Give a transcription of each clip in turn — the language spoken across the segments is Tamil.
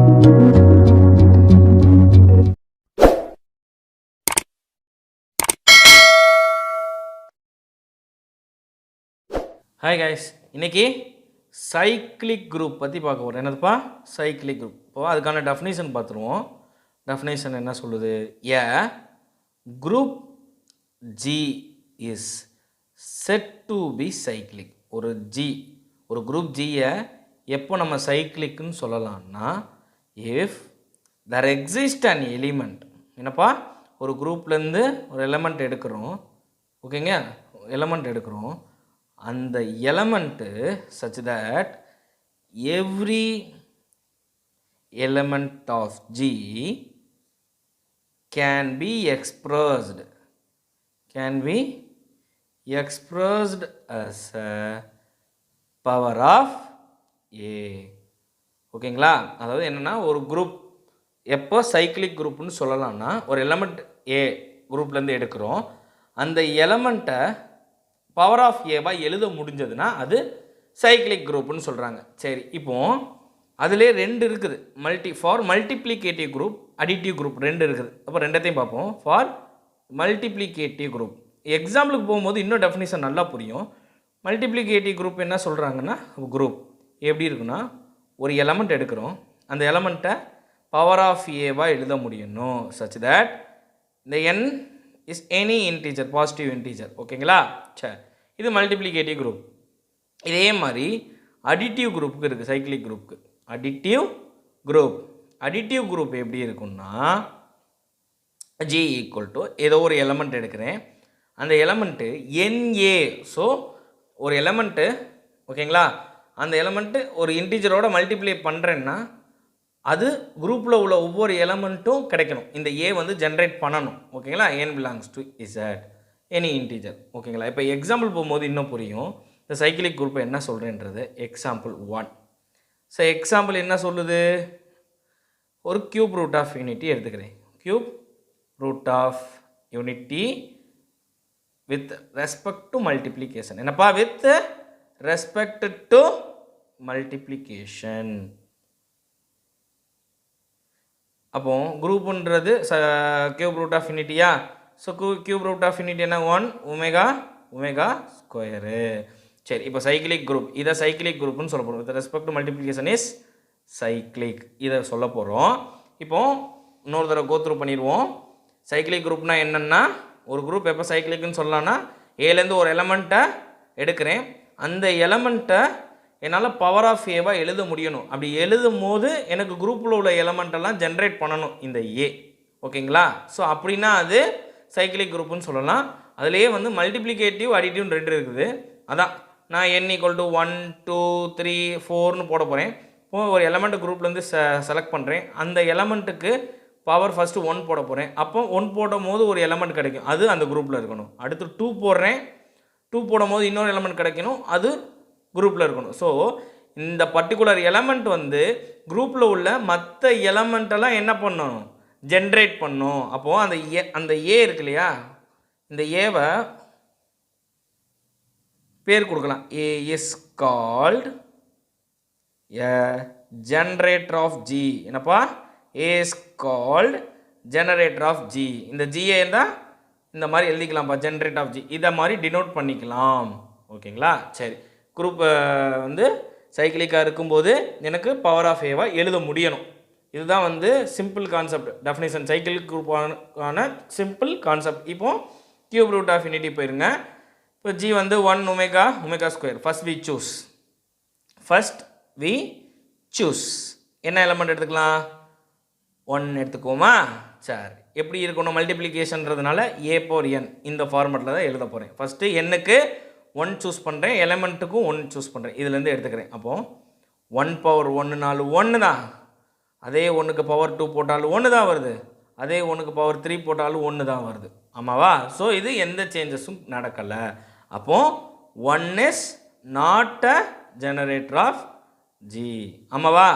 ஹாய் கைஸ், இன்னைக்கு சைக்கிளிக் குரூப் பற்றி பார்க்க போகிறோம். என்னதுப்பா? Cyclic group. இப்போ அதுக்கான டெஃபினேஷன் பார்த்துருவோம். டெஃபினேஷன் என்ன சொல்லுது? A group G is set to be cyclic. ஒரு குரூப் ஜியை எப்போ நம்ம சைக்கிளிக்னு சொல்லலாம்னா, if there exist an element. என்னப்பா? ஒரு குரூப்லேருந்து ஒரு எலமெண்ட் எடுக்கிறோம். ஓகேங்க, எலமெண்ட் எடுக்கிறோம். அந்த element such that every element of G can be expressed as a power of A. ஓகேங்களா? அதாவது என்னென்னா, ஒரு குரூப் எப்போ சைக்கிளிக் குரூப்னு சொல்லலாம்னா, ஒரு எலமெண்ட் ஏ குரூப்லேருந்து எடுக்கிறோம். அந்த எலமெண்ட்டை பவர் ஆஃப் ஏவா எழுத முடிஞ்சதுன்னா அது சைக்கிளிக் குரூப்னு சொல்கிறாங்க. சரி, இப்போது அதிலே ரெண்டு இருக்குது. For multiplicative group, additive group ரெண்டு இருக்குது. அப்போ ரெண்டத்தையும் பார்ப்போம். ஃபார் மல்டிப்ளிகேட்டிவ் குரூப் எக்ஸாம்பிளுக்கு போகும்போது இன்னும் டெஃபினிஷன் நல்லா புரியும். மல்டிப்ளிகேட்டிவ் குரூப் என்ன சொல்கிறாங்கன்னா, குரூப் எப்படி இருக்குன்னா, ஒரு எலமெண்ட் எடுக்கிறோம். அந்த எலமெண்ட்டை பவர் ஆஃப் ஏவா எழுத முடியணும் such that இந்த n is any integer, positive integer. ஓகேங்களா? சரி, இது மல்டிப்ளிகேட்டிவ் குரூப். இதே மாதிரி அடிட்டிவ் குரூப்புக்கு இருக்குது. சைக்கிளிக் குரூப்புக்கு அடிட்டிவ் குரூப் எப்படி இருக்குன்னா, ஜி ஈக்குவல் டு ஏதோ ஒரு எலமெண்ட் எடுக்கிறேன். அந்த எலமெண்ட்டு NA. ஸோ ஒரு எலமெண்ட்டு, ஓகேங்களா, அந்த எலமெண்ட்டு ஒரு இன்டீஜரோட மல்டிப்ளை பண்ணுறேன்னா அது குரூப்பில் உள்ள ஒவ்வொரு எலமெண்ட்டும் கிடைக்கணும். இந்த ஏ வந்து ஜென்ரேட் பண்ணணும். ஓகேங்களா? n belongs to Z any integer. ஓகேங்களா? இப்போ எக்ஸாம்பிள் போகும்போது இன்னும் புரியும் இந்த சைக்கிளிக் குரூப்பை என்ன சொல்கிறேன்றது. எக்ஸாம்பிள் 1. ஸோ எக்ஸாம்பிள் என்ன சொல்லுது? ஒரு கியூப் ரூட் ஆஃப் யூனிட்டி எடுத்துக்கிறேன். Cube root of unity with respect to multiplication. என்னப்பா? With respect to multiplication. அப்போ குரூப்புன்றது கியூப் ரூட் ஆஃப் யூனிட்டியா? So cube root of unity என்ன? 1 ஒமேகா ஸ்கொயரு. சரி, இப்போ சைக்கிளிக் குரூப், இதை சைக்கிளிக் குரூப்னு சொல்ல போகிறோம். With respect to multiplication is cyclic. இதை சொல்ல போகிறோம். இப்போது இன்னொரு தடவை கோத்ரூ பண்ணிடுவோம். சைக்கிளிக் குரூப்னா என்னென்னா, ஒரு குரூப் எப்போ சைக்கிளிக்னு சொல்லலாம்னா, ஏலேருந்து ஒரு எலமெண்ட்டை எடுக்கிறேன். அந்த எலமெண்ட்டை என்னால் பவர் ஆஃப் ஏவா எழுத முடியணும். அப்படி எழுதும் போது எனக்கு குரூப்பில் உள்ள எலமெண்ட்டெல்லாம் ஜென்ரேட் பண்ணணும் இந்த ஏ. ஓகேங்களா? ஸோ அப்படின்னா அது சைக்கிளிக் குரூப்புன்னு சொல்லலாம். அதுலேயே வந்து மல்டிப்ளிகேட்டிவ், அடிட்டிவ் ரெண்டு இருக்குது. அதான் நான் n ஈக்குவல் டு 1 2 3 4ன்னு போட போகிறேன். இப்போது ஒரு எலமெண்ட் குரூப்லேருந்து செலக்ட் பண்ணுறேன். அந்த எலமெண்ட்டுக்கு பவர் ஃபஸ்ட்டு 1 போட போகிறேன். அப்போ 1 போடும் போது ஒரு எலமெண்ட் கிடைக்கும், அது அந்த குரூப்பில் இருக்கணும். அடுத்து 2 போடுறேன். 2 போடும் போது இன்னொரு எலமெண்ட் கிடைக்கணும், அது குரூப்பில் இருக்கணும். ஸோ இந்த பர்டிகுலர் எலமெண்ட் வந்து குரூப்பில் உள்ள மற்ற எலமெண்ட்டெல்லாம் என்ன பண்ணணும்? ஜென்ரேட் பண்ணும். அப்போது அந்த ஏ இருக்கு இல்லையா, இந்த ஏவை பேர் கொடுக்கலாம். A is called a generator of G. என்னப்பா? A is called generator of G. இந்த ஜிஏ தான் இந்த மாதிரி எழுதிக்கலாம்ப்பா, ஜென்ரேட்டர் ஆஃப் ஜி. இதை மாதிரி டினோட் பண்ணிக்கலாம். ஓகேங்களா? சரி, குரூப் வந்து சைக்கிளிக்காக இருக்கும்போது எனக்கு பவர் ஆஃப் ஏவா எழுத முடியணும். இதுதான் வந்து சிம்பிள் கான்செப்ட், டெஃபினேஷன் சைக்கிளிக் குரூப்பான சிம்பிள் கான்செப்ட். இப்போது கியூப் ரூட் ஆஃப் யூனிட்டி போயிருங்க. இப்போ ஜி வந்து 1 omega square. First we choose என்ன எலமெண்ட் எடுத்துக்கலாம்? 1 எடுத்துக்கோமா? சரி, எப்படி இருக்கணும்? மல்டிப்ளிகேஷன்றதுனால a பவர் n இந்த ஃபார்மெட்டில் தான் எழுத போகிறேன். ஃபஸ்ட்டு என்னுக்கு 1 சூஸ் பண்ணுறேன், எலமெண்ட்டுக்கும் 1 சூஸ் பண்ணுறேன். இதுலேருந்து எடுத்துக்கிறேன். அப்போது 1 பவர் 1 நாலு 1 தான். அதே 1க்கு பவர் 2 போட்டாலும் 1 தான் வருது. அதே 1க்கு பவர் 3 போட்டாலும் 1 தான் வருது. ஆமாவா? ஸோ இது எந்த சேஞ்சஸும் நடக்கலை. அப்போது 1 is not a generator of G. ஆமாவா?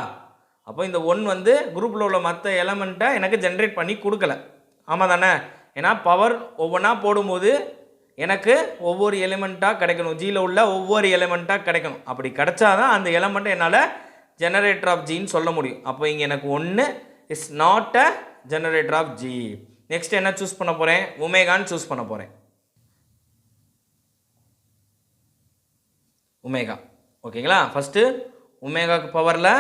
அப்போ இந்த 1 வந்து குரூப்பில் உள்ள மற்ற எலமெண்ட்டை எனக்கு ஜென்ரேட் பண்ணி கொடுக்கல. ஆமாம் தானே? ஏன்னா பவர் ஒவ்வொன்றா போடும்போது எனக்கு ஒவ்வொரு எலிமெண்ட்டாக கிடைக்கணும். ஜியில் உள்ள ஒவ்வொரு எலிமெண்ட்டாக கிடைக்கணும். அப்படி கிடைச்சாதான் அந்த எலிமெண்ட்டை என்னால் ஜெனரேட்டர் ஆஃப் ஜின்னு சொல்ல முடியும். அப்போ இங்கே எனக்கு 1 is not a generator of G. Next என்ன சூஸ் பண்ண போகிறேன்? ஒமேகான்னு சூஸ் பண்ண போகிறேன். ஒமேகா ஓகேங்களா. ஃபஸ்ட்டு ஒமேகாவுக்கு பவரில்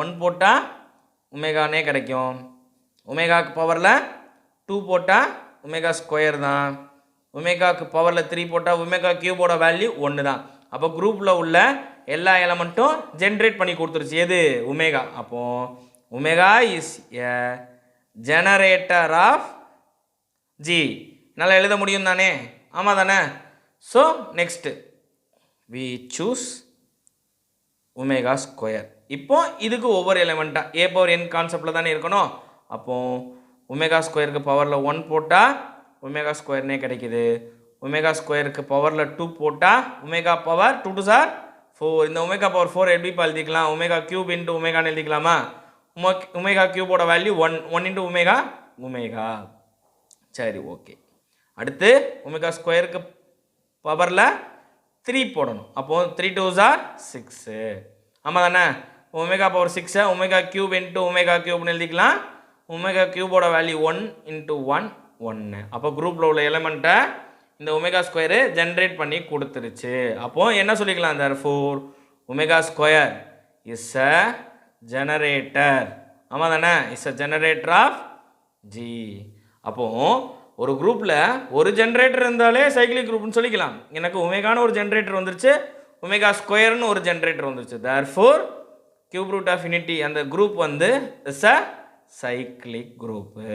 1 போட்டால் ஒமேகானே கிடைக்கும். ஒமேகாவுக்கு பவரில் 2 போட்டால் ஒமேகா ஸ்கொயர் தான். ஒமேகாவுக்கு பவரில் 3 போட்டால் ஒமேகா கியூபோட வேல்யூ 1 தான். அப்போ குரூப்பில் உள்ள எல்லா எலமெண்ட்டும் ஜென்ரேட் பண்ணி கொடுத்துருச்சு. எது? ஒமேகா. அப்போது omega is a generator of G. என்னால் எழுத முடியும் தானே? ஆமாம் தானே? So next we choose omega square. இப்போ இதுக்கு ஒவ்வொரு எலிமெண்ட்டாக a பவர் n கான்செப்டில் தானே இருக்கணும். அப்போது ஒமேகா ஸ்கொயருக்கு பவரில் 1 போட்டால் ஒமேகா ஸ்கொயர்னே கிடைக்கிது. ஒமேகா ஸ்கொயருக்கு பவரில் 2 போட்டால் ஒமேகா பவர் 2 2 சார் 4. இந்த ஒமேகா பவர் 4 எப்படி எழுதிக்கலாம்? ஒமேகா கியூப் இன்ட்டு ஒமேகான்னு எழுதிக்கலாமா? ஒமேகா கியூபோட வேல்யூ 1 இன்ட்டு ஒமேகா ஒமேகா. சரி ஓகே. அடுத்து ஒமேகா ஸ்கொயருக்கு பவரில் 3 போடணும். அப்போது 3 2 சார் 6. ஆமாம் தானே? Omega power 6 omega cube into omega கியூப்னு எழுதிக்கலாம். ஒமேகா கியூபோட வேல்யூ 1 இன்ட்டு 1 1. அப்போ குரூப்பில் உள்ள எலிமெண்ட்டை இந்த ஒமேகா ஸ்கொயரு ஜென்ரேட் பண்ணி கொடுத்துருச்சு. அப்போது என்ன சொல்லிக்கலாம்? therefore omega square is a generator. ஆமாம் தானே? Is a generator of G. அப்போது ஒரு குரூப்பில் ஒரு ஜென்ரேட்டர் இருந்தாலே சைக்கிளிக் குரூப்னு சொல்லிக்கலாம். எனக்கு ஒமேகான்னு ஒரு ஜென்ரேட்டர் வந்துருச்சு, ஒமேகா ஸ்கொயர்னு ஒரு ஜென்ரேட்டர் வந்துருச்சு. therefore cube root of unity அந்த குரூப் வந்து இஸ் அ சைக்கிளிக் குரூப்பு.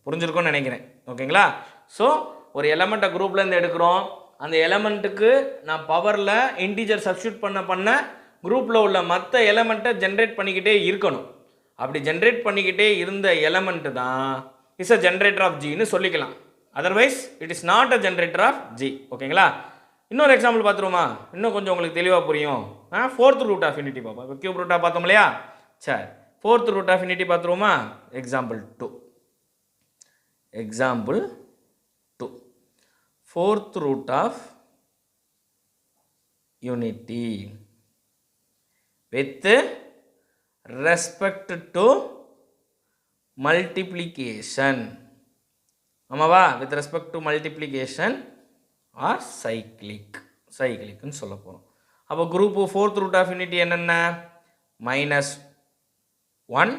புரிஞ்சிருக்கும்னு நினைக்கிறேன். ஓகேங்களா? ஸோ ஒரு எலமெண்ட்டை குரூப்லேருந்து எடுக்கிறோம். அந்த எலமெண்ட்டுக்கு நான் பவரில் இன்டீஜர் சப்ஸ்டியூட் பண்ண குரூப்பில் உள்ள மற்ற எலமெண்ட்டை ஜென்ரேட் பண்ணிக்கிட்டே இருக்கணும். அப்படி ஜென்ரேட் பண்ணிக்கிட்டே இருந்த எலமெண்ட்டு தான் இஸ் அ ஜென்ரேட்டர் ஆஃப் ஜின்னு சொல்லிக்கலாம். Otherwise it is not a generator of G. ஓகேங்களா? இன்னொரு எக்ஸாம்பிள் பார்த்துருவோமா? இன்னும் கொஞ்சம் உங்களுக்கு தெளிவாக புரியும். 4th ரூட் ஆஃப் யூனிட்டி பார்ப்போம். இப்போ கியூப் ரூட்டாக பார்த்தோம் இல்லையா? சரி, 4th ரூட் ஆஃப் யூனிட்டி பார்த்துருவோமா? Example 2. Example 2. 4th root of unity with respect to multiplication. ஆமாவா? with respect to multiplication or சைக்கிளிக்னு சொல்ல போகிறோம். அப்போ group 4th root of unity என்னென்ன? -1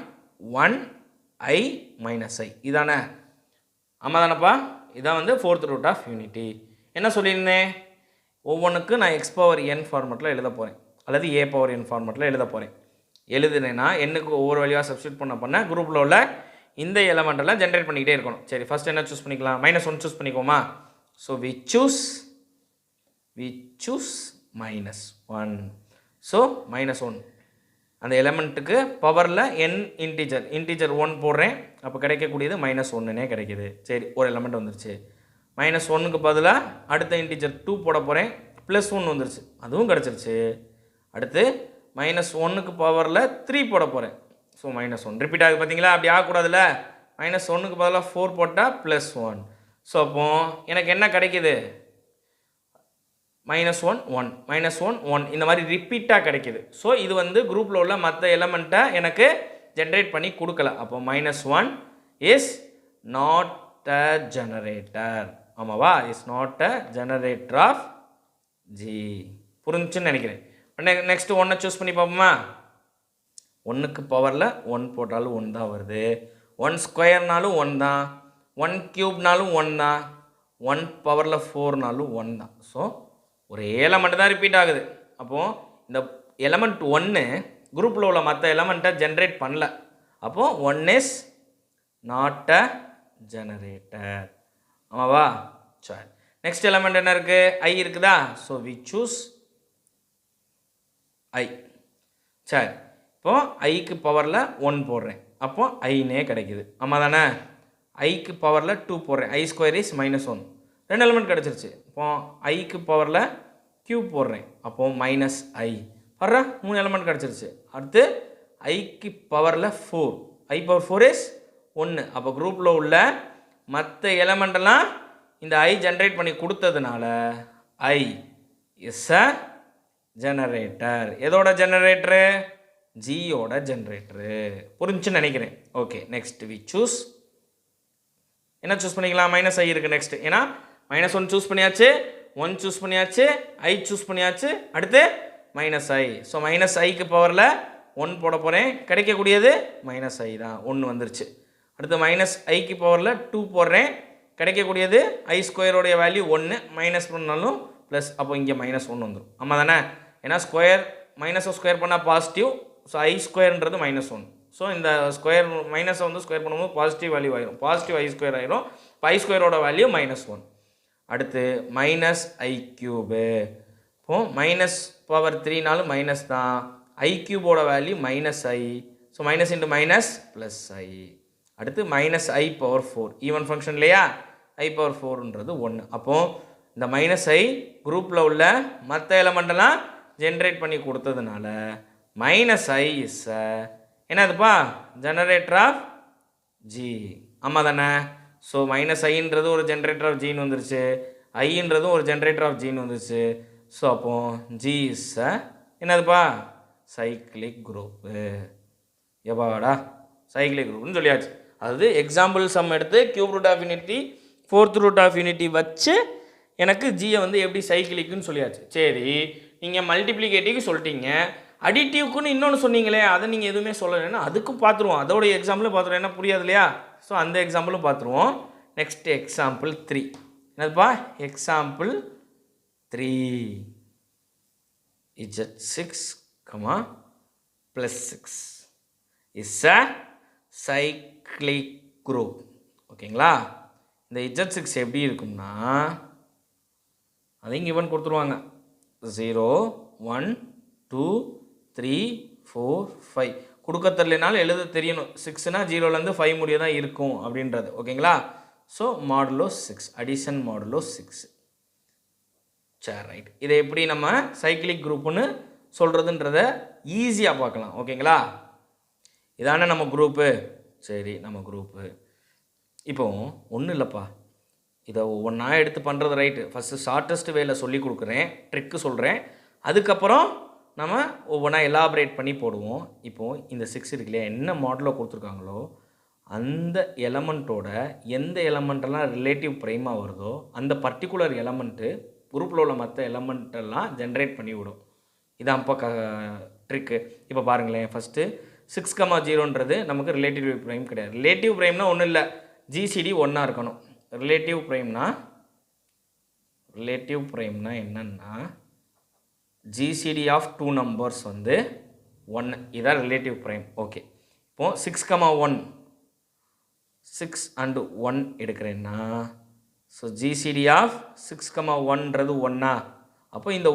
1 i -i. இதானே? ஆமாம் தானேப்பா? இதான் வந்து 4th ரூட் ஆஃப் யூனிட்டி. என்ன சொல்லியிருந்தேன்? ஒவ்வொன்றுக்கு நான் x பவர் n ஃபார்மெட்டில் எழுத போகிறேன், அல்லது a பவர் n ஃபார்மெட்டில் எழுத போகிறேன். எழுதுனேன்னா என்னுக்கு ஒவ்வொரு வழியாக சப்ஸ்டியூட் பண்ண குரூப்பில் உள்ள இந்த எலமெண்டெல்லாம் ஜென்ரேட் பண்ணிக்கிட்டே இருக்கணும். சரி, ஃபஸ்ட் என்ன சூஸ் பண்ணிக்கலாம்? -1 சூஸ் பண்ணிக்கோமா? So we choose -1. ஸோ -1 அந்த எலமெண்ட்டுக்கு பவரில் n இன்டீஜர் 1 போடுறேன். அப்போ கிடைக்கக்கூடியது -1னே கிடைக்கிது. சரி, ஒரு எலமெண்ட் வந்துருச்சு. -1க்கு பதிலாக அடுத்த இன்டீஜர் 2 போட போகிறேன். +1 வந்துருச்சு, அதுவும் கிடச்சிருச்சு. அடுத்து -1க்கு பவரில் 3 போட போகிறேன். ஸோ -1 ரிப்பீட் ஆகுது பார்த்தீங்களா? அப்படி ஆகக்கூடாதுல்ல. -1க்கு பதிலாக 4 போட்டால் +1. ஸோ அப்போ எனக்கு என்ன கிடைக்கிது? -1 1 -1 1 இந்த மாதிரி ரிப்பீட்டாக கிடைக்கிது. ஸோ இது வந்து குரூப்பில் உள்ள மற்ற எலமெண்ட்டை எனக்கு ஜென்ரேட் பண்ணி கொடுக்கல. அப்போ -1 இஸ் நாட் அ ஜெனரேட்டர். ஆமாவா? Is not a generator of G. புரிஞ்சுன்னு நினைக்கிறேன். நெக்ஸ்ட் 1 சூஸ் பண்ணி பார்ப்போமா? 1க்கு பவரில் 1 போட்டாலும் 1 தான் வருது. 1 ஸ்கொயர்னாலும் 1 தான், 1 கியூப்னாலும் 1 தான், 1 பவரில் 4நாலும் 1 தான். ஸோ ஒரு எலமெண்ட் தான் ரிப்பீட் ஆகுது. அப்போது இந்த எலமெண்ட் 1 குரூப்பில் உள்ள மற்ற எலமெண்ட்டை ஜென்ரேட் பண்ணல. அப்போது 1 இஸ் நாட் அ ஜெனரேட்டர். ஆமாவா? சரி, நெக்ஸ்ட் எலமெண்ட் என்ன இருக்குது? ஐ இருக்குதா? ஸோ வி சூஸ் ஐ. சரி, இப்போது ஐக்கு பவரில் 1 போடுறேன். அப்போது ஐனே கிடைக்கிது. ஆமாம் தானே? ஐக்கு பவரில் 2 போடுறேன். ஐ ஸ்கொயர் இஸ் -1. 2 எலிமெண்ட் கிடச்சிருச்சு. இப்போது ஐக்கு பவரில் கியூப் போடுறேன். அப்போது -i. வர்ற 3 எலிமெண்ட் கிடச்சிருச்சு. அடுத்து ஐக்கு பவரில் 4. ஐ பவர் 4 இஸ் 1. அப்போ குரூப்பில் உள்ள மற்ற எலிமெண்டெல்லாம் இந்த ஐ ஜென்ரேட் பண்ணி கொடுத்ததுனால ஐ இஸ் அ ஜெனரேட்டர். எதோட ஜெனரேட்டரு? ஜியோட ஜென்ரேட்டரு. புரிஞ்சுன்னு நினைக்கிறேன். Okay, next we choose. என்ன சூஸ் பண்ணிக்கலாம்? மைனஸ் ஐ இருக்குது நெக்ஸ்ட். ஏன்னா -1 சூஸ் பண்ணியாச்சு, 1 சூஸ் பண்ணியாச்சு, ஐ சூஸ் பண்ணியாச்சு, அடுத்து மைனஸ் ஐ. ஸோ மைனஸ் ஐக்கு பவரில் 1 போட போகிறேன். கிடைக்கக்கூடியது மைனஸ் ஐ தான், 1 வந்துருச்சு. அடுத்து மைனஸ் ஐக்கு பவரில் 2 போடுறேன். கிடைக்கக்கூடியது ஐ ஸ்கொயரோடைய வேல்யூ 1, மைனஸ் பண்ணாலும் ப்ளஸ், அப்போ இங்கே -1 வந்துடும். ஆமாம் தானே? ஏன்னா ஸ்கொயர் மைனஸை ஸ்கொயர் பண்ணால் பாசிட்டிவ். ஸோ ஐ ஸ்கொயர்ன்றது -1. ஸோ இந்த ஸ்கொயர் மைனஸை வந்து ஸ்கொயர் பண்ணும்போது பாசிட்டிவ் வேல்யூ ஆயிரும், பாசிட்டிவ் ஐ ஸ்கொயர் ஆயிரும். இப்போ ஐ ஸ்கொயரோட வேல்யூ -1. அடுத்து மைனஸ் ஐ க்யூபு. இப்போது மைனஸ் பவர் 3நாலும் மைனஸ் தான். ஐ க்யூபோட value -i. So minus into minus plus I. அடுத்து minus I power 4, even function இல்லையா? ஐ பவர் 4ன்றது 1. அப்போது இந்த மைனஸ் ஐ குரூப்பில் உள்ள மற்ற எலமெண்டெல்லாம் ஜென்ரேட் பண்ணி கொடுத்ததுனால மைனஸ் ஐ இஸ் என்னதுப்பா? Generator of G. ஆமாம் தானே? ஸோ மைனஸ் ஐன்றது ஒரு ஜென்ரேட்டர் ஆஃப் ஜின்னு வந்துருச்சு, ஐன்றதும் ஒரு ஜென்ரேட்டர் ஆஃப் ஜின்னு வந்துருச்சு. ஸோ அப்போது ஜி இஸ் என்னதுப்பா? Cyclic group. எப்பாடா சைக்கிளிக் குரூப்னு சொல்லியாச்சு. அதாவது எக்ஸாம்பிள் சம் எடுத்து cube root of unity, fourth root of unity வச்சு எனக்கு ஜியை வந்து எப்படி சைக்கிளிக்குன்னு சொல்லியாச்சு. சரி, நீங்கள் மல்டிப்ளிகேட்டிவ்க்கு சொல்லிட்டீங்க, அடிட்டிவ்க்குன்னு இன்னொன்று சொன்னீங்களே, அதை நீங்கள் எதுவுமே சொல்லலைன்னா அதுக்கும் பார்த்துருவோம். அதோடைய எக்ஸாம்பிளும் பார்த்துருவோம். என்ன புரியாது இல்லையா? ஸோ அந்த எக்ஸாம்பிளும் பார்த்துருவோம். Next example 3. என்னதுப்பா? Example 3. Z6, +6 is a cyclic group. ஓகேங்களா? இந்த Z6 எப்படி இருக்கும்னா, அதையும் கிவன் கொடுத்துருவாங்க. 0, 1, 2, 3, 4, 5 கொடுக்க தெரியலனாலும் எழுத தெரியணும். 6னா 0லேருந்து 5 முடிய தான் இருக்கும் அப்படின்றது. ஓகேங்களா? So modulo 6, addition modulo 6. சரி, ரைட். இதை எப்படி நம்ம சைக்கிளிக் குரூப்புன்னு சொல்கிறதுன்றத ஈஸியாக பார்க்கலாம். ஓகேங்களா? இதானே நம்ம குரூப்பு. சரி, நம்ம குரூப்பு இப்போ ஒன்றும் இல்லைப்பா, இதை ஒவ்வொன்றா எடுத்து பண்ணுறது ரைட்டு. ஃபஸ்ட்டு ஷார்ட்டஸ்ட் வேல சொல்லி கொடுக்குறேன், ட்ரிக்கு சொல்கிறேன். அதுக்கப்புறம் நம்ம ஒவ்வொன்றா எலாபரேட் பண்ணி போடுவோம். இப்போது இந்த 6 இருக்கு இல்லையா, என்ன மாடலில் கொடுத்துருக்காங்களோ அந்த எலமெண்ட்டோட எந்த எலமெண்ட்டெல்லாம் ரிலேட்டிவ் ப்ரைமாக வருதோ அந்த பர்டிகுலர் எலமெண்ட்டு குரூப்பில் உள்ள மற்ற எலமெண்ட்டெல்லாம் ஜென்ரேட் பண்ணி விடும். இதான் இப்போ ட்ரிக்கு. இப்போ பாருங்களேன், ஃபஸ்ட்டு 6,0ன்றது நமக்கு ரிலேட்டிவ் ப்ரைம் கிடையாது. ரிலேட்டிவ் ப்ரைம்னா ஒன்றும் இல்லை, ஜிசிடி 1 இருக்கணும். ரிலேட்டிவ் ப்ரைம்னா என்னன்னா ஜிசிடி ஆஃப் 2 நம்பர்ஸ் வந்து 1. இதான் ரிலேட்டிவ் ப்ரைம். ஓகே, இப்போது 6,1 6 and 1 எடுக்கிறேன்னா, ஸோ ஜிசிடி ஆஃப் 6,1ன்றது 1. அப்போ இந்த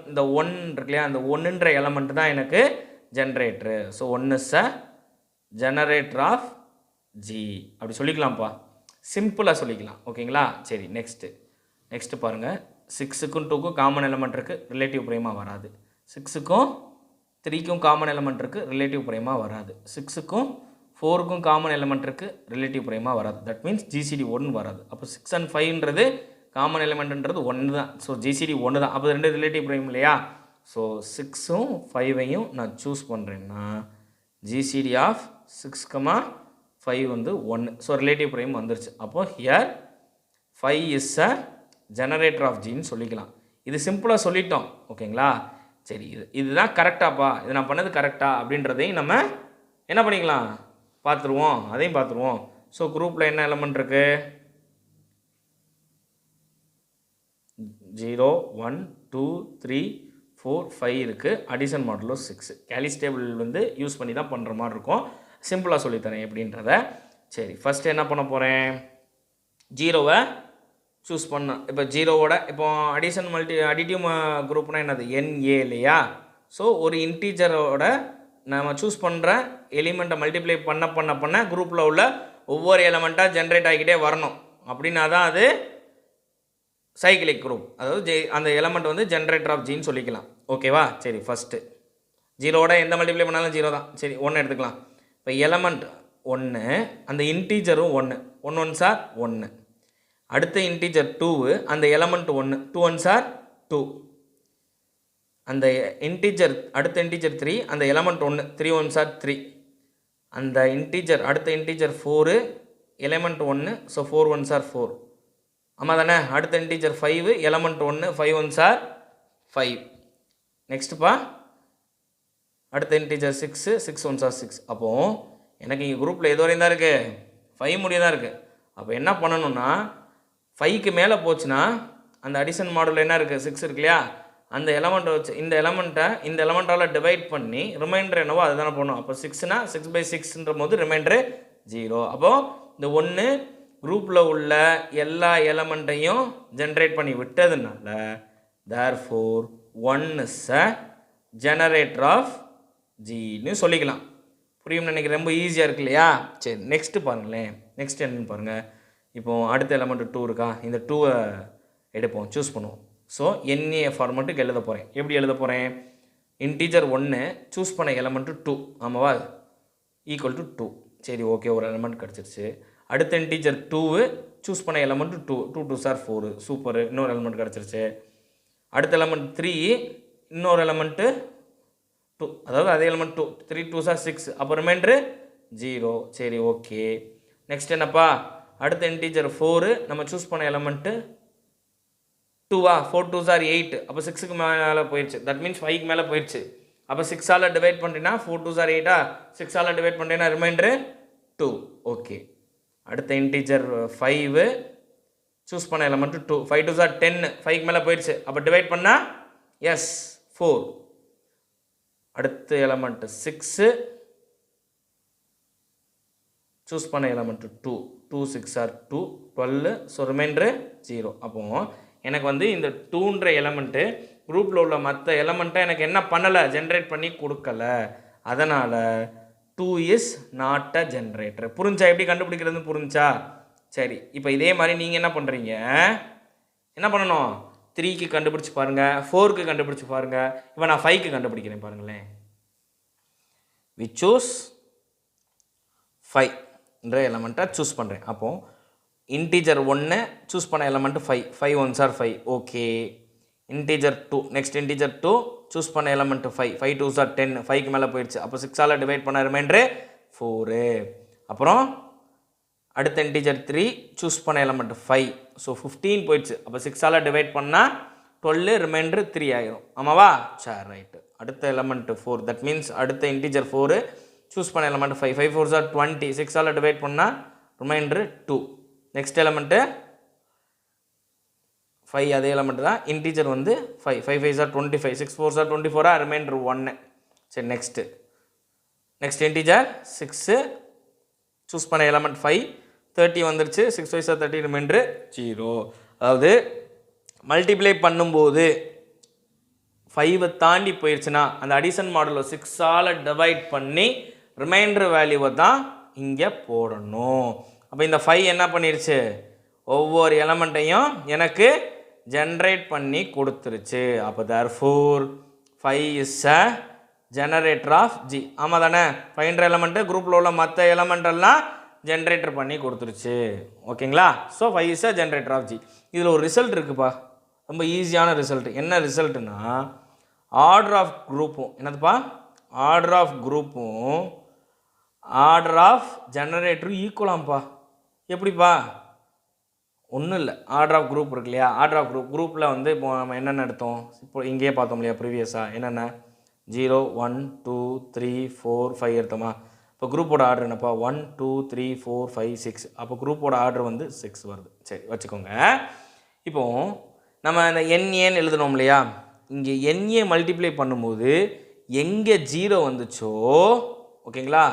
இந்த 1 இருக்கு இல்லையா, அந்த 1ன்ற எலமெண்ட் தான் எனக்கு generator. So 1 is a generator of G. அப்படி சொல்லிக்கலாம்ப்பா, சிம்பிளாக சொல்லிக்கலாம். ஓகேங்களா? சரி, நெக்ஸ்ட்டு பாருங்கள். 6க்கும் 2க்கும் காமன் எலமெண்ட் இருக்குது, ரிலேட்டிவ் ப்ரைமாக வராது. 6க்கும் 3க்கும் காமன் எலமெண்ட் இருக்குது, ரிலேட்டிவ் ப்ரைமாக வராது. 6க்கும் 4க்கும் காமன் எலமெண்ட் இருக்குது, ரிலேட்டிவ் ப்ரைமாக வராது. தட் மீன்ஸ் ஜிசிடி 1 வராது. அப்போ 6 and 5ன்றது காமன் எலமெண்ட்ன்றது 1 தான். ஸோ ஜிசிடி 1 தான். அப்போ 2 ரிலேட்டிவ் ப்ரைம் இல்லையா? ஸோ 6ம் 5ஐயும் நான் சூஸ் பண்ணுறேன்னா ஜிசிடி ஆஃப் 6,5 வந்து 1. ஸோ ரிலேட்டிவ் ப்ரைம் வந்துருச்சு. அப்போது here 5 is a generator of ஜின்னு சொல்லிக்கலாம். இது சிம்பிளாக சொல்லிட்டோம். ஓகேங்களா? சரி, இதுதான் கரெக்டாப்பா, இது நான் பண்ணது கரெக்டா அப்படின்றதையும் நம்ம என்ன பண்ணிக்கலாம், பார்த்துருவோம். அதையும் பார்த்துருவோம். ஸோ குரூப்பில் என்ன எலமெண்ட் இருக்குது? 0, 1, 2, 3, 4, 5 இருக்குது. அடிஷன் மாடலோ 6. கேலிஸ் டேபிள் வந்து யூஸ் பண்ணி தான் பண்ணுற மாதிரி இருக்கும். சிம்பிளாக சொல்லித்தரேன் எப்படின்றத. சரி, ஃபஸ்ட்டு என்ன பண்ண போகிறேன், 0வை சூஸ் பண்ணேன். இப்போ 0வோட இப்போ அடிட்டிவ் குரூப்னால் என்னது, NA இல்லையா? ஸோ ஒரு இன்டீஜரோட நம்ம சூஸ் பண்ணுற எலிமெண்ட்டை மல்டிப்ளை பண்ண குரூப்பில் உள்ள ஒவ்வொரு எலிமெண்ட்டாக ஜென்ரேட் ஆகிக்கிட்டே வரணும். அப்படின்னா தான் அது சைக்கிளிக் குரூப். அதாவது அந்த எலமெண்ட் வந்து ஜென்ரேட்டர் ஆஃப் ஜின்னு சொல்லிக்கலாம். ஓகேவா? சரி, ஃபஸ்ட்டு 0வோட எந்த மல்டிப்ளை பண்ணாலும் 0 தான். சரி, 1 எடுத்துக்கலாம். இப்போ எலமெண்ட் 1, அந்த இன்டீஜரும் 1, 1 1 சார் 1. அடுத்த இன்டீஜர் 2, அந்த எலமெண்ட் 1, 2 1 சார் 2. அந்த இன்டீஜர் அடுத்த இன்டீஜர் 3, அந்த எலமெண்ட் 1, 3 1s are 3. அந்த இன்டீஜர் அடுத்த integer 4, element 1, so 4 1s are 4. ஆமாம் தானே? அடுத்த இன்டீஜர் 5, எலமெண்ட் 1, 5 1s are 5. நெக்ஸ்ட்டுப்பா அடுத்த இன்டீஜர் 6, 6 1s are 6. அப்போது எனக்கு இங்கே குரூப்பில் எது வரையும் தான் இருக்குது? 5 முடிய தான் இருக்குது. அப்போ என்ன பண்ணணும்னா 5க்கு மேலே போச்சுன்னா அந்த அடிஷன் மாடலில் என்ன இருக்குது? 6 இருக்கு இல்லையா? அந்த எலமெண்ட்டை வச்சு இந்த எலமெண்ட்டால் டிவைட் பண்ணி ரிமைண்டர் என்னவோ அதுதானே பண்ணணும். அப்போ 6னா 6/6ன்ற போது ரிமைண்டரு 0. அப்போது இந்த 1 குரூப்பில் உள்ள எல்லா எலமெண்ட்டையும் ஜென்ரேட் பண்ணி விட்டதுனால therefore 1 is a generator of Gன்னு சொல்லிக்கலாம். புரியும் நினைக்கிறேன். ரொம்ப ஈஸியாக இருக்கு இல்லையா? சரி, நெக்ஸ்ட்டு பாருங்களேன். நெக்ஸ்ட் என்னன்னு பாருங்கள். இப்போது அடுத்த எலமெண்ட் 2 இருக்கா? இந்த 2வை எடுப்போம், சூஸ் பண்ணுவோம். ஸோ NA ஃபார்மெட்டுக்கு எழுத போகிறேன். எப்படி எழுத போகிறேன்? இன்டீஜர் 1 சூஸ் பண்ண எலமெண்ட்டு 2, ஆமாவா? Equal to 2. சரி, ஓகே, ஒரு எலமெண்ட் கிடச்சிருச்சு. அடுத்த இன்டீஜர் 2 சூஸ் பண்ண எலமெண்ட்டு 2, 2 2s are 4, சூப்பர், இன்னொரு எலமெண்ட் கிடச்சிருச்சு. அடுத்த எலமெண்ட் 3, இன்னொரு எலமெண்ட்டு 2, அதாவது அதே எலமெண்ட் 2, 3 2s are 6, அப்போ ரிமைண்டரு 0. சரி, ஓகே. நெக்ஸ்ட் என்னப்பா? அடுத்த இன்டீஜர் 4 நம்ம சூஸ் பண்ண எலமெண்ட்டு 2வா? 4 2s are 8, அப்போ 6க்கு மேலே போயிடுச்சு. தட் மீன்ஸ் 5க்கு மேலே போயிடுச்சு. அப்போ 6ஆல் டிவைட் பண்ணிட்டேன்னா 4 2s are 8ஆ? 6ஆல் டிவைட் பண்ணிட்டேன்னா ரிமைண்டரு 2. ஓகே. அடுத்த இன்டீஜர் 5 சூஸ் பண்ண எலமெண்ட்டு 2, 5 2s are 10, 5க்கு மேலே போயிடுச்சு. அப்போ டிவைட் பண்ணால் எஸ் 4. அடுத்த எலமெண்ட்டு 6 சூஸ் பண்ண எலமெண்ட்டு 2, 2 6 are 2, 12, ஸோ ரிமைண்டரு 0. அப்போது எனக்கு வந்து இந்த 2ன்ற எலமெண்ட்டு குரூப்பில் உள்ள மற்ற எலமெண்ட்டை எனக்கு என்ன பண்ணலை? ஜென்ரேட் பண்ணி கொடுக்கல. அதனால் 2 is not a generator. புரிஞ்சா? எப்படி கண்டுபிடிக்கிறதுன்னு புரிஞ்சா? சரி, இப்போ இதே மாதிரி நீங்கள் என்ன பண்ணுறீங்க? என்ன பண்ணணும்? 3க்கு கண்டுபிடிச்சி பாருங்கள், 4க்கு கண்டுபிடிச்சி பாருங்கள். இப்போ நான் 5க்கு கண்டுபிடிக்கிறேன் பாருங்களேன். we choose 5ன்ற எலமெண்ட்டை சூஸ் பண்ணுறேன். அப்போது இன்டீஜர் 1 சூஸ் பண்ண element 5, 5 1s are 5, okay. Integer 2, next integer 2 choose பண்ண எலமெண்ட்டு 5, 5 2s are 10, 5க்கு மேலே போயிடுச்சு. அப்போ 6ஆல் டிவைட் பண்ண ரிமைண்டரு 4. அப்புறம் அடுத்த இன்டீஜர் 3 சூஸ் பண்ண எலமெண்ட்டு 5, ஸோ 15 போயிடுச்சு. அப்போ 6ஆல் டிவைட் பண்ணால் 12, ரிமைண்டரு 3 ஆகிரும், ஆமாவா? சரி, ரைட்டு. அடுத்த எலமெண்ட்டு 4, தட் மீன்ஸ் அடுத்த இன்டீஜர் 4 சூஸ் பண்ண எலமெண்ட் 5, 5 4s are 20, 6ஆல் டிவைட் பண்ணால் ரிமைண்டரு 2. நெக்ஸ்ட் எலமெண்ட்டு 5, அதே எலமெண்ட் தான். இன்டீஜர் வந்து 5, 5 5s are 25, 6 4s are 24, reminder 1. சரி, நெக்ஸ்ட் இன்டீஜர் 6 சூஸ் பண்ண எலமெண்ட் 5, 30 வந்துருச்சு. 6 5s are 30, ரிமைண்டரு 0. அதாவது மல்டிப்ளை பண்ணும்போது 5 தாண்டி போயிடுச்சுன்னா அந்த அடிஷன் மாடலில் 6ஆல் டிவைட் பண்ணி ரிமைண்டர் வேல்யூவை தான் இங்கே போடணும். அப்போ இந்த 5 என்ன பண்ணிருச்சு? ஒவ்வொரு எலமெண்ட்டையும் எனக்கு ஜென்ரேட் பண்ணி கொடுத்துருச்சு. அப்போ therefore 5 is a generator of G. ஆமாம் தானே? 5ன்ற எலமெண்ட்டு குரூப்பில் உள்ள மற்ற எலமெண்டெல்லாம் ஜென்ரேட்டர் பண்ணி கொடுத்துருச்சு. ஓகேங்களா? So 5 is a generator of G. இதில் ஒரு ரிசல்ட் இருக்குப்பா, ரொம்ப ஈஸியான ரிசல்ட். என்ன ரிசல்ட்டுனா ஆர்டர் ஆஃப் குரூப்பும் என்னதுப்பா? ஆர்டர் ஆஃப் குரூப்பும் ஆர்டர் ஆஃப் ஜெனரேட்டரும் ஈக்குவலாம்ப்பா. எப்படிப்பா? ஒன்றும் இல்லை, ஆர்டர் ஆஃப் குரூப் இருக்கு இல்லையா? ஆர்டர் ஆஃப் குரூப்பில் வந்து இப்போ நம்ம என்னென்ன எடுத்தோம்? இப்போ இங்கேயே பார்த்தோம் இல்லையா ப்ரீவியஸாக? என்னென்ன 0 1 2 3 4 5 எடுத்தோமா? இப்போ குரூப்போட ஆர்டர் என்னப்பா? 1 2 3 4 5 6. அப்போ குரூப்போட ஆர்டர் வந்து 6 வருது. சரி, வச்சுக்கோங்க. இப்போது நம்ம இந்த NAன்னு எழுதணும் இல்லையா? இங்கே NA மல்டிப்ளை பண்ணும்போது எங்கே 0 வந்துச்சோ, ஓகேங்களா,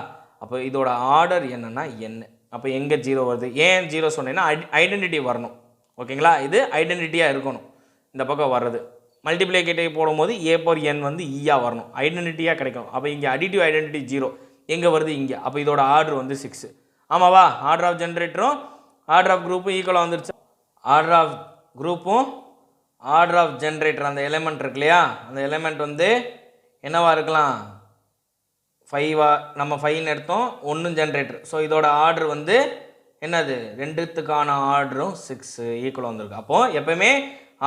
அப்போ இதோட ஆர்டர் என்னென்னா என்ன? அப்போ எங்கே 0 வருது? ஏன் 0 சொன்னேன்னா ஐடென்டிட்டி வரணும், ஓகேங்களா? இது ஐடென்டிட்டியாக இருக்கணும். இந்த பக்கம் வர்றது மல்டிப்ளை கிட்டே போடும்போது A/n வந்து ஈயா வரணும், ஐடென்டிட்டியாக கிடைக்கணும். அப்போ இங்கே அடிட்டிவ் ஐடென்டிட்டி 0 எங்கே வருது? இங்கே. அப்போ இதோட ஆர்டர் வந்து 6, ஆமாவா? ஆர்டர் ஆஃப் ஜென்ரேட்டரும் ஆர்டர் ஆஃப் குரூப்பும் ஈக்குவலாக வந்துருச்சு. ஆர்டர் ஆஃப் குரூப்பும் ஆர்டர் ஆஃப் ஜென்ரேட்டர் அந்த எலிமெண்ட் இருக்கு இல்லையா? அந்த எலிமெண்ட் வந்து என்னவா இருக்கலாம்? 5 நம்ம 5ன்னு எடுத்தோம், 1 ஜென்ரேட்டர். ஸோ இதோட ஆர்டர் வந்து என்னது? 2த்துக்கான ஆர்டரும் 6 ஈக்குவலாக வந்திருக்கு. அப்போது எப்போயுமே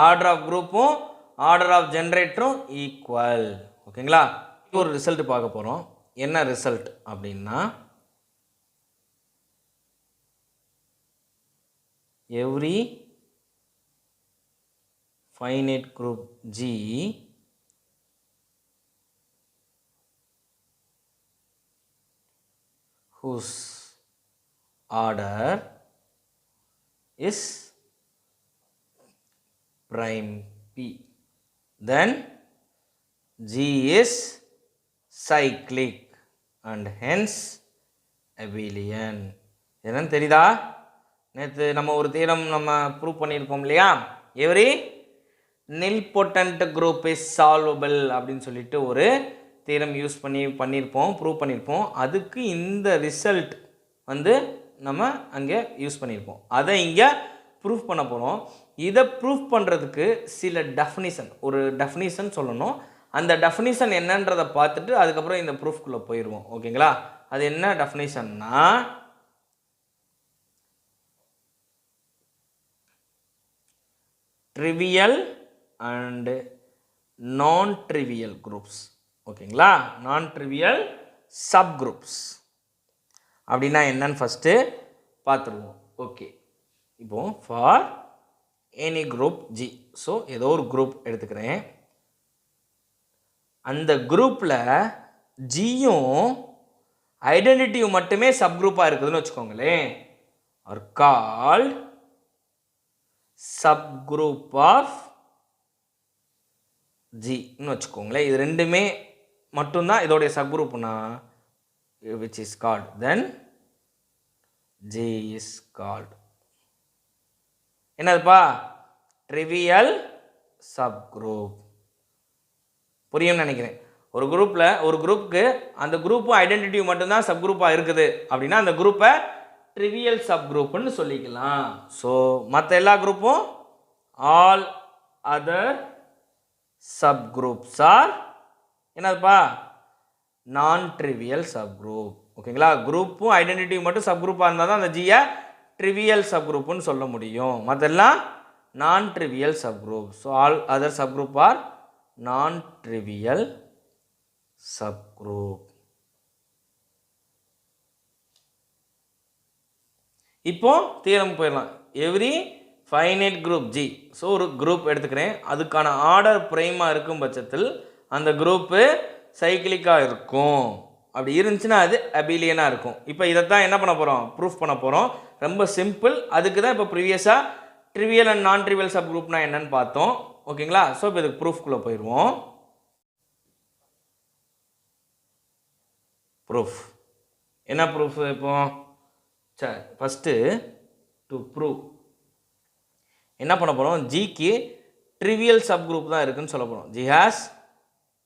ஆர்டர் ஆஃப் குரூப்பும் ஆர்டர் ஆஃப் ஜென்ரேட்டரும் ஈக்குவல். ஓகேங்களா? ஒரு ரிசல்ட் பார்க்க போகிறோம். என்ன ரிசல்ட் அப்படின்னா, every finite group G whose order is prime P, then G is cyclic and hence abelian. என்னன்னு தெரியுதா? நேற்று நம்ம ஒரு தியரம் நம்ம ப்ரூவ் பண்ணியிருக்கோம் இல்லையா? Every nilpotent group is solvable அப்படின்னு சொல்லிட்டு ஒரு தியரம் யூஸ் பண்ணியிருப்போம், ப்ரூவ் பண்ணியிருப்போம். அதுக்கு இந்த ரிசல்ட் வந்து நம்ம அங்கே யூஸ் பண்ணியிருப்போம். அதை இங்கே ப்ரூஃப் பண்ண போகிறோம். இதை ப்ரூஃப் பண்ணுறதுக்கு சில ஒரு டெஃபினிஷன் சொல்லணும். அந்த டெஃபினிஷன் என்னன்றதை பார்த்துட்டு அதுக்கப்புறம் இந்த ப்ரூஃப்குள்ளே போயிடுவோம். ஓகேங்களா? அது என்ன டெஃபினிஷன்னா, trivial and non-trivial groups. ஓகேங்களா? non-trivial subgroups அப்படின்னா என்னன்னு ஃபஸ்ட்டு பார்த்துருவோம். ஓகே, இப்போ for any group G, so ஏதோ ஒரு குரூப் எடுத்துக்கிறேன். அந்த குரூப்பில் ஜியும் ஐடென்டிட்டியும் மட்டுமே சப்குரூப்பாக இருக்குதுன்னு வச்சுக்கோங்களேன். ஆர் கால்ட் சப்குரூப் ஆஃப் ஜின்னு வச்சுக்கோங்களேன். இது ரெண்டுமே மட்டும்தான் இதோடைய சப்குரூப்னா, which is called, then J is called என்னதுப்பா? trivial subgroup. புரியும் நினைக்கிறேன். ஒரு குரூப்புக்கு அந்த குரூப்பும் ஐடென்டிட்டியும் மட்டும்தான் சப்குரூப்பாக இருக்குது அப்படின்னா அந்த குரூப்பை ட்ரிவியல் சப்குரூப்னு சொல்லிக்கலாம். ஸோ மற்ற எல்லா குரூப்பும் ஆல் அதர் சப்குரூப்ஸ் ஆர் என்னதுப்பா? நான் ட்ரிவியல் சப்குரூப். ஓகேங்களா? குரூப்பும் ஐடென்டிட்டியும் மட்டும் சப்குரூப்பாக இருந்தால் தான் அந்த ஜியை ட்ரிவியல் சப்குரூப்னு சொல்ல முடியும். மற்றெல்லாம் non trivial subgroup. So all other subgroup are non trivial subgroup. இப்போ தியரம் போயிடலாம். Every finite group G, so ஒரு குரூப் எடுத்துக்கிறேன். அதுக்கான ஆர்டர் பிரைமாக இருக்கும் பட்சத்தில் அந்த குரூப்பு சைக்கிளிக்காக இருக்கும். அப்படி இருந்துச்சுன்னா அது அபிலியனாக இருக்கும். இப்போ இதைத்தான் என்ன பண்ண போகிறோம்? ப்ரூஃப் பண்ண போகிறோம். ரொம்ப சிம்பிள். அதுக்கு தான் இப்போ ப்ரீவியஸாக ட்ரிவியல் அண்ட் நான் ட்ரிவியல் சப் குரூப்னா என்னன்னு பார்த்தோம். ஓகேங்களா? ஸோ இப்போ இதுக்கு ப்ரூஃப்குள்ளே போயிடுவோம். ப்ரூஃப் என்ன ப்ரூஃப்? இப்போ சரி, ஃபஸ்ட்டு டு ப்ரூவ் என்ன பண்ண போகிறோம்? ஜிக்கு ட்ரிவியல் சப் குரூப் தான் இருக்குதுன்னு சொல்ல போகிறோம். G has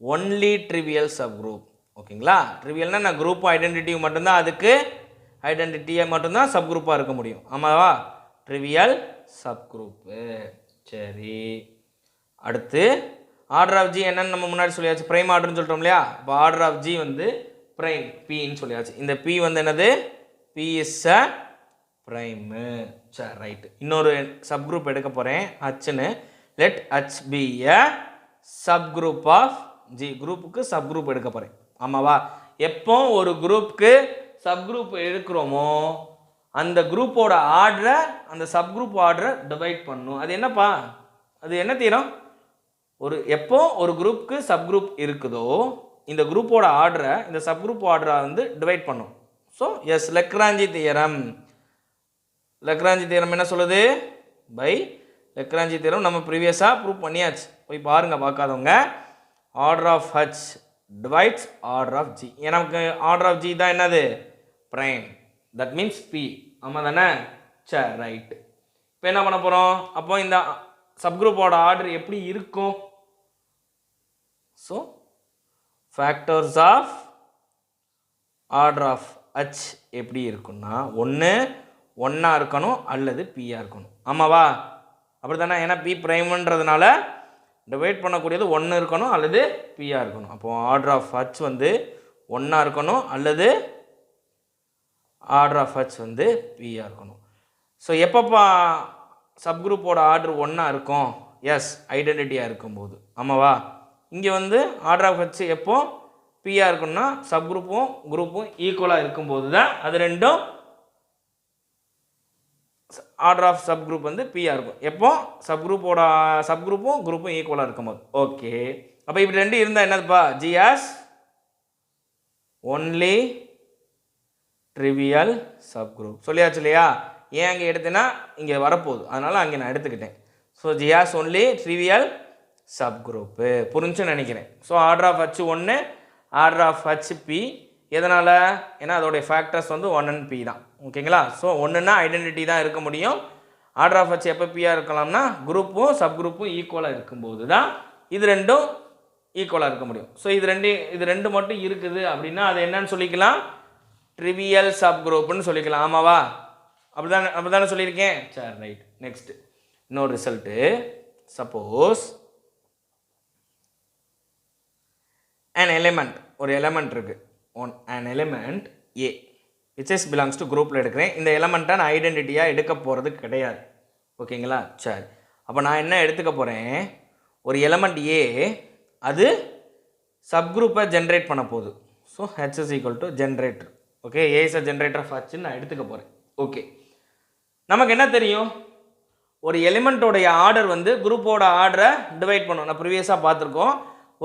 only trivial sub group. ஓகேங்களா? ட்ரிவியல்னால் நான் குரூப் ஐடென்டிட்டியும் மட்டும்தான், அதுக்கு ஐடென்டிட்டியை மட்டும்தான் சப் குரூப்பாக இருக்க முடியும். ஆமாவா? Trivial sub group. சரி, அடுத்து ஆர்டர் ஆஃப் ஜி என்னன்னு நம்ம முன்னாடி சொல்லியாச்சு, ப்ரைம் ஆர்டர்னு சொல்லிட்டோம் இல்லையா? இப்போ ஆர்டர் ஆஃப் ஜி வந்து ப்ரைம் பின்னு சொல்லியாச்சு. இந்த பி வந்து என்னது? P is a prime. சரி, ரைட்டு. இன்னொரு சப் குரூப் எடுக்க போகிறேன், ஹச்னு. Let H P a sub group of G. குரூப்புக்கு சப் குரூப் எடுக்க போகிறேன். ஆமாவா? எப்போ ஒரு குரூப்புக்கு சப் குரூப் எடுக்கிறோமோ அந்த குரூப்போட ஆர்டரை, அந்த சப் குரூப் ஆர்டரை டிவைட் பண்ணணும். அது என்னப்பா? அது என்ன தீரம்? எப்போ ஒரு குரூப்புக்கு சப் குரூப் இருக்குதோ இந்த குரூப்போட ஆர்டரை இந்த சப் குரூப் ஆர்டரை வந்து டிவைட் பண்ணும். So yes, Lagrange theorem. Lagrange theorem என்ன சொல்லுது? பை லெக்ராஞ்சி தியரம் நம்ம ப்ரீவியஸாக ப்ரூவ் பண்ணியாச்சு. போய் பாருங்கள் பார்க்காதவங்க. Order of H divides order of G. எனக்கு ஆர்டர் ஆஃப் ஜி தான் என்னது? ப்ரைம். That means p. ஆமாம் தானே? சரி, ரைட்டு. இப்போ என்ன பண்ண போகிறோம்? அப்போ இந்த சப்குரூப்போட ஆர்டர் எப்படி இருக்கும்? So factors of order of H எப்படி இருக்குன்னா, ஒன்றா இருக்கணும் அல்லது பியாக இருக்கணும். ஆமாவா? அப்படி தானே? ஏன்னா பி ப்ரைம்ன்றதுனால டிவைட் பண்ணக்கூடியது 1 இருக்கணும் அல்லது பியாக இருக்கணும். அப்போது ஆர்டர் ஆஃப் ஹச் வந்து ஒன்றா இருக்கணும் அல்லது ஆர்டர் ஆஃப் ஹச் வந்து பியாக இருக்கணும். ஸோ எப்பப்போ சப்குரூப்போட ஆர்டர் ஒன்றா இருக்கும் எஸ் ஐடென்டிட்டியாக இருக்கும்போது. ஆமாவா? இங்கே வந்து ஆர்டர் ஆஃப் ஹச் எப்போ பியாக இருக்குன்னா சப் குரூப்பும் ஈக்குவலாக இருக்கும்போது தான் அது ரெண்டும் ஆர்டர் ஆஃப் சப் குரூப் வந்து பியாக இருக்கும். எப்போ சப் குரூப்பும் ஈக்குவலாக இருக்கும்போது. ஓகே, அப்போ இப்படி ரெண்டு இருந்தால் என்னதுப்பா? G is only trivial sub group சொல்லியாச்சு இல்லையா? ஏன் அங்கே எடுத்தேன்னா இங்கே வரப்போகுது, அதனால் அங்கே நான் எடுத்துக்கிட்டேன். So G is only trivial sub group புரிஞ்சுன்னு நினைக்கிறேன். So order of H 1, order of H P. எதனால்? ஏன்னா அதோடைய ஃபேக்டர்ஸ் வந்து 1 and p தான். ஓகேங்களா? ஸோ ஒன்றுனா ஐடென்டிட்டி தான் இருக்க முடியும். ஆர்டர் ஆஃப் ஹச் எப்போ பியாக இருக்கலாம்னா குரூப்பும் சப் குரூப்பும் ஈக்குவலாக இருக்கும்போது தான் இது ரெண்டும் ஈக்குவலாக இருக்க முடியும். ஸோ இது ரெண்டு மட்டும் இருக்குது அப்படின்னா அது என்னன்னு சொல்லிக்கலாம்? ட்ரிவியல் சப் குரூப்னு சொல்லிக்கலாம். ஆமாவா? அப்படிதானே சொல்லியிருக்கேன். சரி, ரைட். நெக்ஸ்ட் இன்னொரு ரிசல்ட்டு. சப்போஸ் an element, ஒரு எலமெண்ட் இருக்குது, an element A which is belongs to குரூப்பில் எடுக்கிறேன். இந்த எலமெண்ட்டை நான் ஐடென்டிட்டியாக எடுக்க போகிறது கிடையாது. ஓகேங்களா? சரி, அப்போ நான் என்ன எடுத்துக்க போகிறேன்? ஒரு எலமெண்ட் ஏ அது சப் குரூப்பை ஜென்ரேட் பண்ண போகுது. So H is equal to generator. Okay, A is a generator of ஹெச்ன்னு நான் எடுத்துக்க போகிறேன். ஓகே, நமக்கு என்ன தெரியும்? ஒரு எலிமெண்ட்டோடைய ஆர்டர் வந்து குரூப்போட ஆர்டரை டிவைட் பண்ணும். நான் ப்ரீவியஸாக பார்த்துருக்கோம்.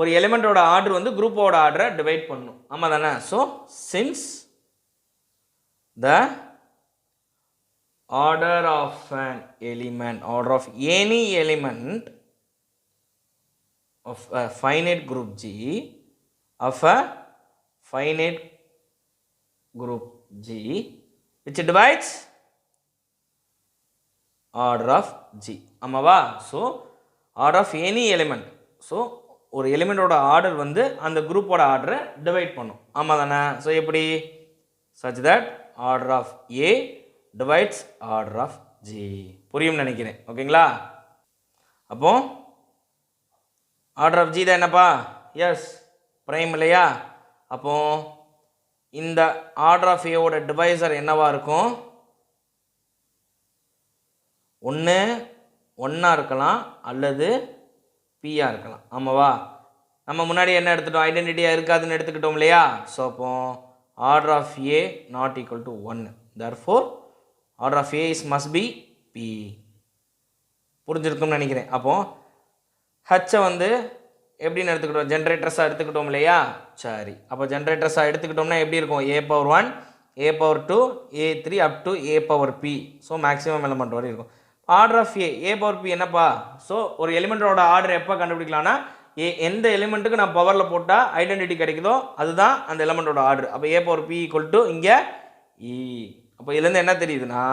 ஒரு எலிமெண்ட்டோட ஆர்டர் வந்து குரூப்போட ஆர்டரை டிவைட் பண்ணும். ஆமாம் தானே? So since the order of an element, order of any element of a finite group G, of a finite group G which divides order of G. ஆமாவா? So order of any element. So ஒரு எலிமெண்டோட ஆர்டர் வந்து அந்த குரூப்போட ஆர்டரை டிவைட் பண்ணும். ஆமாம் தானே? ஸோ எப்படி? such that order of A divides order of G. புரியும் நினைக்கிறேன். ஓகேங்களா? அப்போ ஆர்டர் ஆஃப் ஜி தான் என்னப்பா? எஸ் ப்ரைம் இல்லையா? அப்போ இந்த ஆர்டர் ஆஃப் ஏவோட டிவைசர் என்னவா இருக்கும்? ஒன்றா இருக்கலாம் அல்லது பியாக இருக்கலாம். ஆமாவா? நம்ம முன்னாடி என்ன எடுத்துட்டோம்? ஐடென்டிட்டியாக இருக்காதுன்னு எடுத்துக்கிட்டோம் இல்லையா? ஸோ அப்போ order of a not equal to 1. therefore order of a is must be p. புரிஞ்சிருக்கும்னு நினைக்கிறேன். அப்போது ஹச்சை வந்து எப்படின்னு எடுத்துக்கிட்டோம்? ஜென்ரேட்டர்ஸாக எடுத்துக்கிட்டோம் இல்லையா? சரி, அப்போ ஜென்ரேட்டர்ஸாக எடுத்துக்கிட்டோம்னா எப்படி இருக்கும்? A⁴1, A⁴2, A3 up to A⁴p. So maximum element வரை இருக்கும். ஆர்டர் ஆஃப் A⁴p என்னப்பா? ஸோ ஒரு எலிமெண்ட்டோட ஆர்டர் எப்போ கண்டுபிடிக்கலாம்னா எந்த எலிமெண்ட்டுக்கு நான் பவரில் போட்டால் ஐடென்டிட்டி கிடைக்குதோ அதுதான் அந்த எலிமெண்ட்டோட ஆர்டர். அப்போ A⁴p ஈக்குவல் டு இங்கே E. அப்போ இதுலேருந்து என்ன தெரியுதுன்னா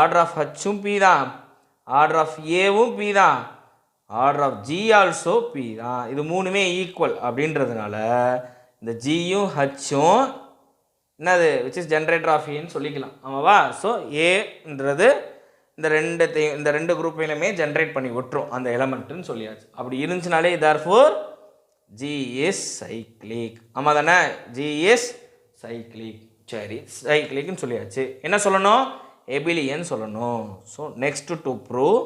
ஆர்டர் ஆஃப் ஹச்சும் பி தான், ஆர்டர் ஆஃப் ஏவும் பி தான், order of G also p தான். இது மூணுமே ஈக்குவல் அப்படின்றதுனால இந்த ஜியும் ஹச்சும் என்னது? விச் இஸ் ஜென்ரேட்டர் ஆஃப் ஏன்னு சொல்லிக்கலாம். ஆமாவா? ஸோ ஏன்றது இந்த ரெண்டு குரூப்பையுமே ஜென்ரேட் பண்ணி விட்டுரும் அந்த எலமெண்ட்டுன்னு சொல்லியாச்சு. அப்படி இருந்துச்சுனாலே therefore ஜி இஸ் சைக்ளிக். ஆமாம் தானே? G is cyclic. சரி, சைக்ளிக்னு சொல்லியாச்சு. என்ன சொல்லணும்? எபிலியன் சொல்லணும். So next to prove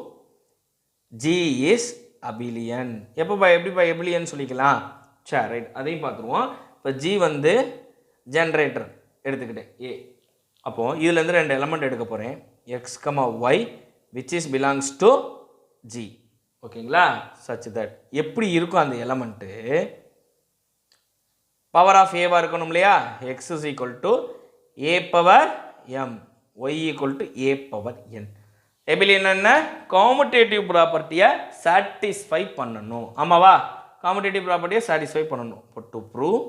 G is abelian. எப்படிப்பா எபிலியன் சொல்லிக்கலாம்? சரி, ரைட், அதையும் பார்த்துருவோம். இப்போ ஜி வந்து ஜென்ரேட்டர் எடுத்துக்கிட்டேன் ஏ. அப்போது இதுலேருந்து ரெண்டு எலமெண்ட் எடுக்க போகிறேன், x comma y which is belongs to G. ஓகேங்களா? சச் தட் எப்படி இருக்கும் அந்த எலமெண்ட்டு? பவர் ஆஃப் ஏவாக இருக்கணும் இல்லையா? X is equal to a power m, y equal to a power n. Abelian என்ன? காமுடேட்டிவ் ப்ராப்பர்ட்டியை சாட்டிஸ்ஃபை பண்ணணும். ஆமாவா? காமுடேட்டிவ் ப்ராப்பர்ட்டியை சாட்டிஸ்ஃபை பண்ணணும். இப்போ to prove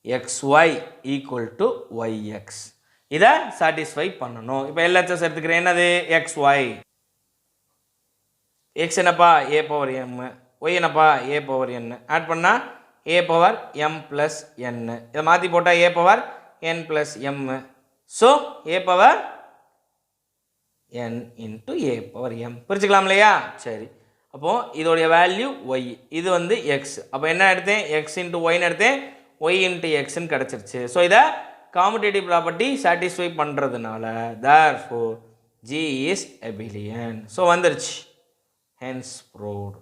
xy equal to yx இதை சாட்டிஸ்ஃபை பண்ணணும். இப்போ எல்ஹெச்எஸ் எடுத்துக்கிறேன். என்னது? xy. எக்ஸ் என்னப்பா? ஏ பவர் எம், ஒய் என்னப்பா? ஏ பவர் என். ஆட் பண்ணால் ஏ பவர் எம் ப்ளஸ் என். இதை மாற்றி போட்டால் ஏ power n plus M. So a power n into A power M பிரிச்சுக்கலாம் இல்லையா? சரி, அப்போது இதோடைய வேல்யூ ஒய், இது வந்து எக்ஸ். அப்போ என்ன எடுத்தேன்? எக்ஸ் இன்ட்டு ஒய்னு எடுத்தேன், ஒய் இன்ட்டு எக்ஸ்ன்னு கிடச்சிருச்சு. ஸோ இதை காமுடேட்டிவ் ப்ராப்பர்ட்டி சாட்டிஸ்ஃபை பண்ணுறதுனால therefore G is abelian. So வந்துருச்சு. Hence proved.